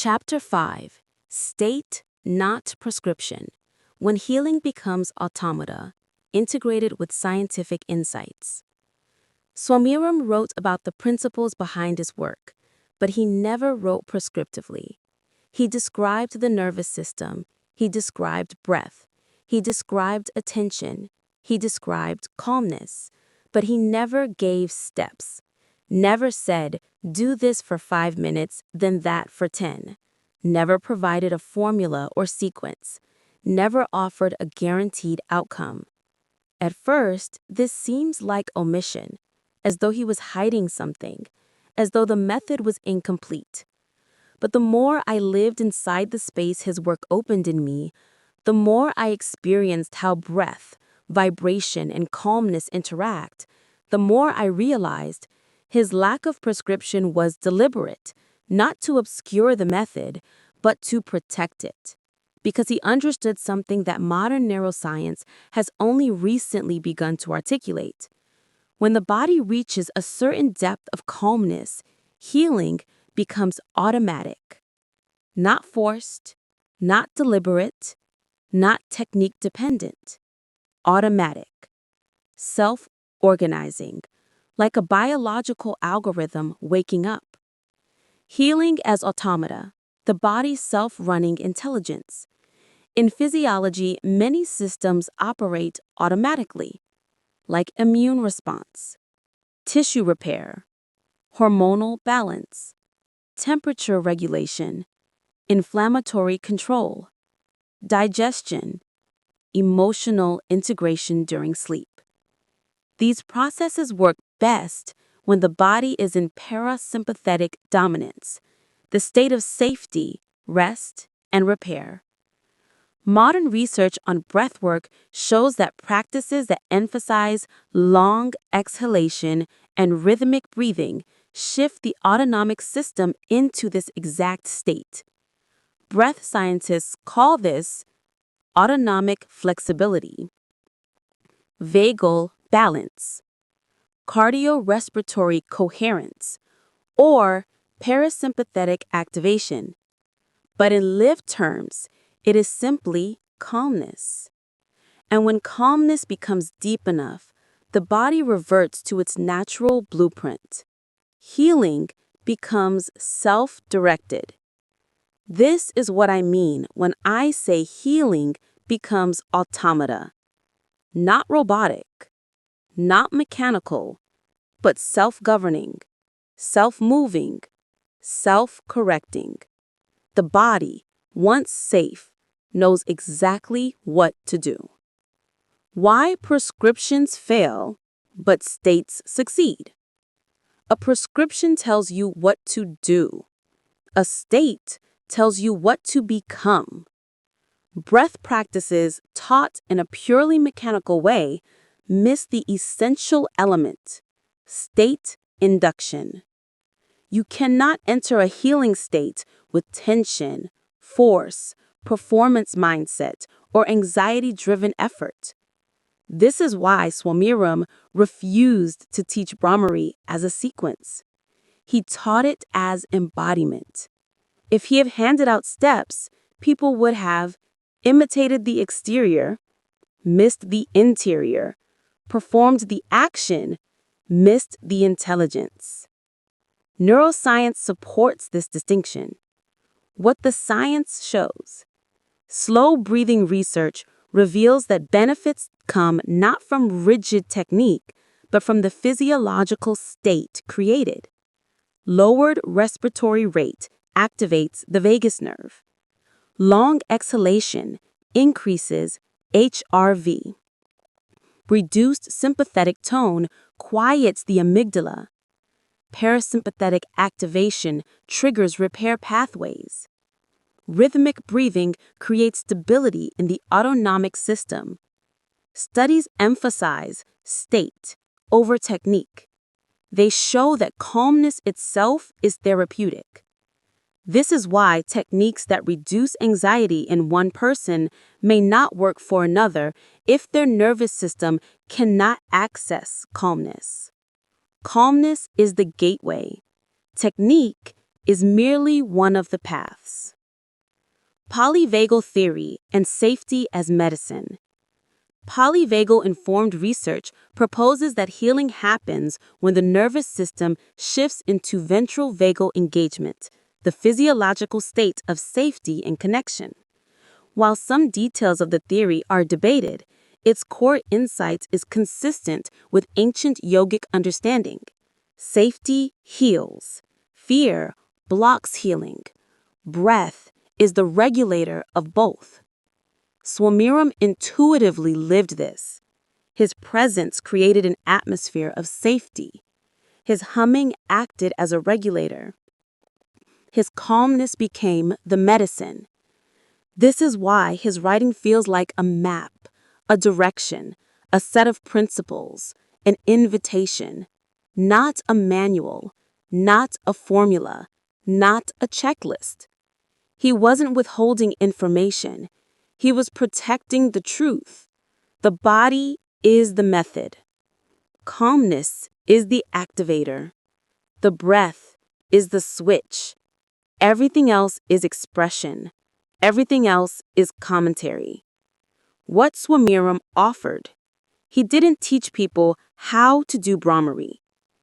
Chapter 5. State, not prescription. When healing becomes automata, integrated with scientific insights. Swami Ram wrote about the principles behind his work, but he never wrote prescriptively. He described the nervous system, he described breath, he described attention, he described calmness, but he never gave steps. Never said, do this for 5 minutes, then that for 10. Never provided a formula or sequence. Never offered a guaranteed outcome. At first, this seems like omission, as though he was hiding something, as though the method was incomplete. But the more I lived inside the space his work opened in me, the more I experienced how breath, vibration, and calmness interact, the more I realized his lack of prescription was deliberate, not to obscure the method, but to protect it. Because he understood something that modern neuroscience has only recently begun to articulate. When the body reaches a certain depth of calmness, healing becomes automatic. Not forced, not deliberate, not technique dependent. Automatic. Self-organizing. Like a biological algorithm waking up. Healing as automata, the body's self-running intelligence. In physiology, many systems operate automatically, like immune response, tissue repair, hormonal balance, temperature regulation, inflammatory control, digestion, emotional integration during sleep. These processes work best when the body is in parasympathetic dominance, the state of safety, rest, and repair. Modern research on breathwork shows that practices that emphasize long exhalation and rhythmic breathing shift the autonomic system into this exact state. Breath scientists call this autonomic flexibility, vagal balance, cardiorespiratory coherence, or parasympathetic activation. But in lived terms, it is simply calmness. And when calmness becomes deep enough, the body reverts to its natural blueprint. Healing becomes self-directed. This is what I mean when I say healing becomes automata. Not robotic, not mechanical, but self-governing, self-moving, self-correcting. The body, once safe, knows exactly what to do. Why prescriptions fail, but states succeed? A prescription tells you what to do. A state tells you what to become. Breath practices taught in a purely mechanical way miss the essential element, state induction. You cannot enter a healing state with tension, force, performance mindset, or anxiety-driven effort. This is why Swami Ram refused to teach Brahmari as a sequence. He taught it as embodiment. If he had handed out steps, people would have imitated the exterior, missed the interior, performed the action, missed the intelligence. Neuroscience supports this distinction. What the science shows. Slow breathing research reveals that benefits come not from rigid technique, but from the physiological state created. Lowered respiratory rate activates the vagus nerve. Long exhalation increases HRV. Reduced sympathetic tone quiets the amygdala. Parasympathetic activation triggers repair pathways. Rhythmic breathing creates stability in the autonomic system. Studies emphasize state over technique. They show that calmness itself is therapeutic. This is why techniques that reduce anxiety in one person may not work for another if their nervous system cannot access calmness. Calmness is the gateway. Technique is merely one of the paths. Polyvagal theory and safety as medicine. Polyvagal informed research proposes that healing happens when the nervous system shifts into ventral vagal engagement, the physiological state of safety and connection. While some details of the theory are debated, its core insight is consistent with ancient yogic understanding. Safety heals. Fear blocks healing. Breath is the regulator of both. Swami Ram intuitively lived this. His presence created an atmosphere of safety. His humming acted as a regulator. His calmness became the medicine. This is why his writing feels like a map, a direction, a set of principles, an invitation, not a manual, not a formula, not a checklist. He wasn't withholding information. He was protecting the truth. The body is the method. Calmness is the activator. The breath is the switch. Everything else is expression. Everything else is commentary. What Swami Ram offered. He didn't teach people how to do Brahmari.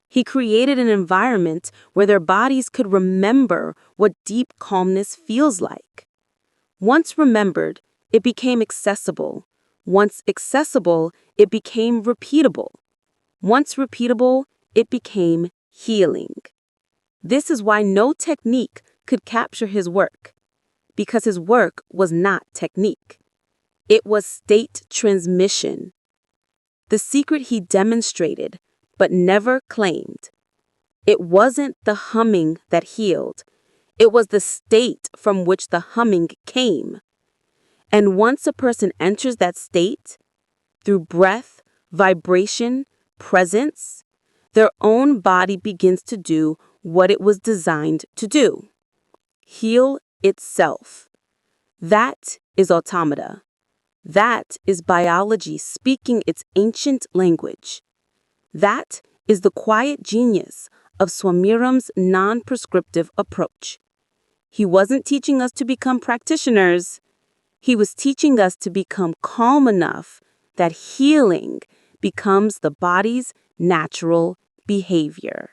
He created an environment where their bodies could remember what deep calmness feels like. Once remembered, it became accessible. Once accessible, it became repeatable. Once repeatable, it became healing. This is why no technique could capture his work, because his work was not technique. It was state transmission. The secret he demonstrated, but never claimed. It wasn't the humming that healed. It was the state from which the humming came. And once a person enters that state, through breath, vibration, presence, their own body begins to do what it was designed to do. Heal itself. That is automata. That is biology speaking its ancient language. That is the quiet genius of Swami Ram's non-prescriptive approach. He wasn't teaching us to become practitioners. He was teaching us to become calm enough that healing becomes the body's natural behavior.